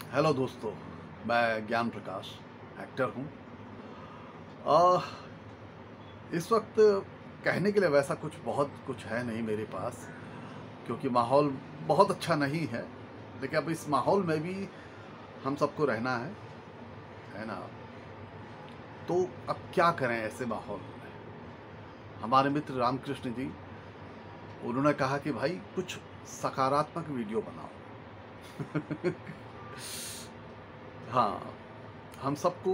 Hello दोस्तों, मैं ज्ञान प्रकाश एक्टर हूँ। अ, इस वक्त कहने के लिए वैसा बहुत कुछ है नहीं मेरे पास, क्योंकि माहौल बहुत अच्छा नहीं है। लेकिन अब इस माहौल में भी हम सबको रहना है ना। तो अब क्या करें ऐसे माहौल में। हमारे मित्र रामकृष्ण जी, उन्होंने कहा कि भाई कुछ सकारात्मक वीडियो बनाओ। हाँ, हम सबको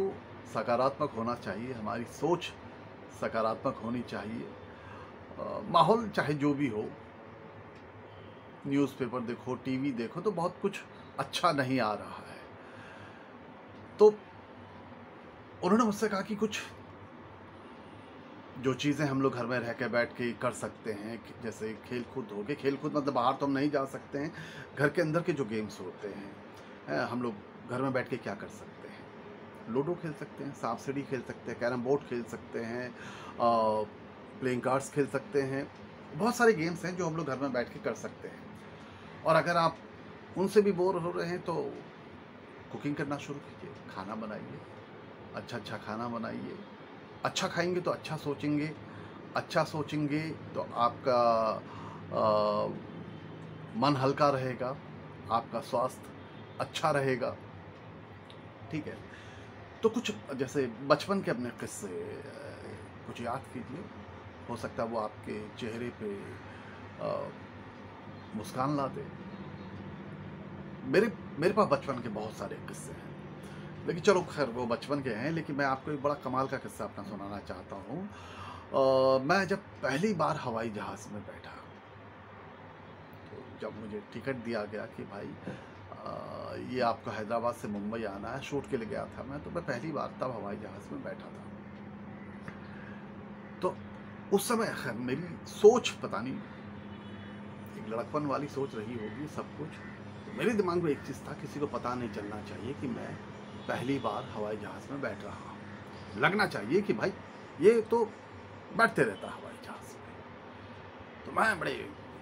सकारात्मक होना चाहिए, हमारी सोच सकारात्मक होनी चाहिए। माहौल चाहे जो भी हो, न्यूज़पेपर देखो, टीवी देखो, तो बहुत कुछ अच्छा नहीं आ रहा है। तो उन्होंने मुझसे कहा कि कुछ जो चीज़ें हम लोग घर में रह के बैठ के कर सकते हैं, जैसे खेल कूद हो गए। खेल कूद मतलब बाहर तो हम नहीं जा सकते हैं, घर के अंदर के जो गेम्स होते हैं, हम लोग घर में बैठ के क्या कर सकते हैं। लूडो खेल सकते हैं, सांप सीढ़ी खेल सकते हैं, कैरम बोर्ड खेल सकते हैं, प्लेइंग कार्ड्स खेल सकते हैं। बहुत सारे गेम्स हैं जो हम लोग घर में बैठ के कर सकते हैं। और अगर आप उनसे भी बोर हो रहे हैं तो कुकिंग करना शुरू कीजिए, खाना बनाइए, अच्छा खाना बनाइए। अच्छा खाएंगे तो अच्छा सोचेंगे तो आपका मन हल्का रहेगा, आपका स्वास्थ्य अच्छा रहेगा। ठीक है, तो कुछ जैसे बचपन के अपने किस्से कुछ याद कीजिए। हो सकता है वो आपके चेहरे पे मुस्कान ला दे। मेरे मेरे पास बचपन के बहुत सारे किस्से हैं, लेकिन चलो खैर वो बचपन के हैं। लेकिन मैं आपको एक बड़ा कमाल का किस्सा अपना सुनाना चाहता हूँ। मैं जब पहली बार हवाई जहाज़ में बैठा, तो जब मुझे टिकट दिया गया कि भाई ये आपको हैदराबाद से मुंबई आना है, शूट के लिए गया था मैं, तो मैं पहली बार तब हवाई जहाज़ में बैठा था। तो उस समय खैर मेरी सोच पता नहीं, एक लड़कपन वाली सोच रही होगी सब कुछ। तो मेरे दिमाग में एक चीज़ था, किसी को पता नहीं चलना चाहिए कि मैं पहली बार हवाई जहाज़ में बैठ रहा हूँ। लगना चाहिए कि भाई ये तो बैठते रहता हवाई जहाज़ में। तो मैं बड़े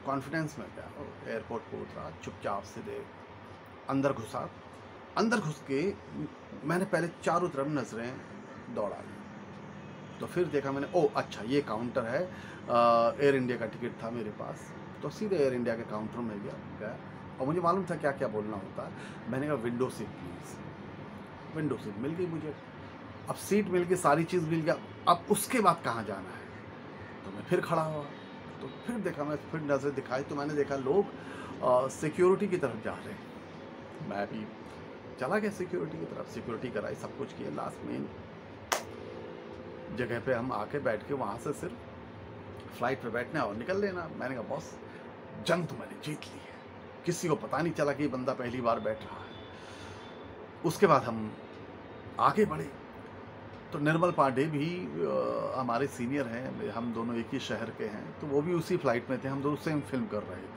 कॉन्फिडेंस में गया, एयरपोर्ट पर उतरा, चुपचाप से अंदर घुसा। अंदर घुस के मैंने पहले चारों तरफ नज़रें दौड़ाई। तो फिर देखा मैंने, ओ अच्छा ये काउंटर है। एयर इंडिया का टिकट था मेरे पास, तो सीधे एयर इंडिया के काउंटर में गया और मुझे मालूम था क्या क्या बोलना होता है। मैंने कहा window seat please. Window seat मिल गई मुझे। अब सीट मिल गई, सारी चीज़ मिल गया, अब उसके बाद कहाँ जाना है। तो मैं फिर खड़ा हुआ, तो फिर देखा, मैं फिर नज़र दिखाई तो मैंने देखा लोग सिक्योरिटी की तरफ जा रहे हैं। मैं भी चला गया सिक्योरिटी की तरफ, सिक्योरिटी कराई, सब कुछ किया। लास्ट में जगह पे हम आके बैठ के वहाँ से सिर्फ फ्लाइट पे बैठना और निकल लेना। मैंने कहा बॉस, जंग तो मैंने जीत ली है, किसी को पता नहीं चला कि ये बंदा पहली बार बैठ रहा है। उसके बाद हम आगे बढ़े, तो निर्मल पांडे भी हमारे सीनियर हैं, हम दोनों एक ही शहर के हैं, तो वो भी उसी फ्लाइट में थे, हम दोनों सेम फिल्म कर रहे थे।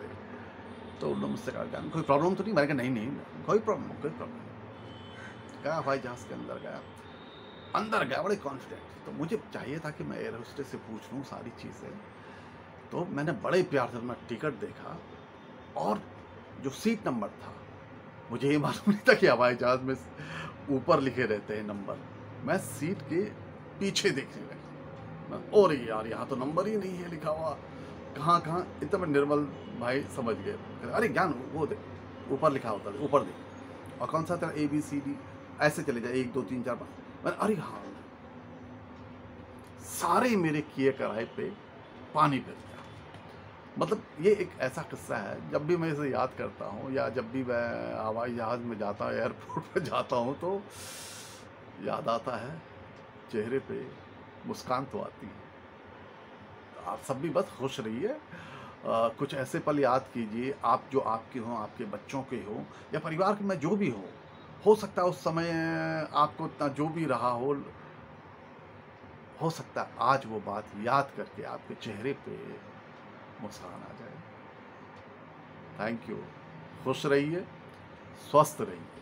तो उन्होंने मुझसे कहा कोई प्रॉब्लम तो नहीं। मैंने कहा नहीं, कोई प्रॉब्लम। गया हवाई जहाज़ के अंदर गया बड़े कॉन्फिडेंट। तो मुझे चाहिए था कि मैं एयर होस्टेस से पूछ लूँ सारी चीज़ें। तो मैंने बड़े प्यार से अपना टिकट देखा, और जो सीट नंबर था, मुझे ये मालूम नहीं था कि हवाई जहाज़ में ऊपर लिखे रहते हैं नंबर। मैं सीट के पीछे देखने लगा, और यार यहाँ तो नंबर ही नहीं है लिखा हुआ, कहाँ इतना मैं निर्मल भाई समझ गए। अरे ज्ञान वो देख, ऊपर लिखा होता है, ऊपर देख। और कौन सा तेरा ABCD ऐसे चले जाए, 1 2 3 4 5। मैंने अरे हाँ, सारे मेरे किए कराए पे पानी फिर गया। मतलब ये एक ऐसा किस्सा है, जब भी मैं इसे याद करता हूँ या जब भी मैं हवाई जहाज़ में जाता हूँ, एयरपोर्ट पे जाता हूँ, तो याद आता है, चेहरे पे मुस्कान तो आती है। तो आप सब भी बस खुश रहिए। कुछ ऐसे पल याद कीजिए, आप जो आपके हों, आपके बच्चों के हों, या परिवार में जो भी हो सकता है उस समय आपको इतना जो भी रहा हो सकता है आज वो बात याद करके आपके चेहरे पे मुस्कान आ जाए। Thank you. खुश रहिए, स्वस्थ रहिए।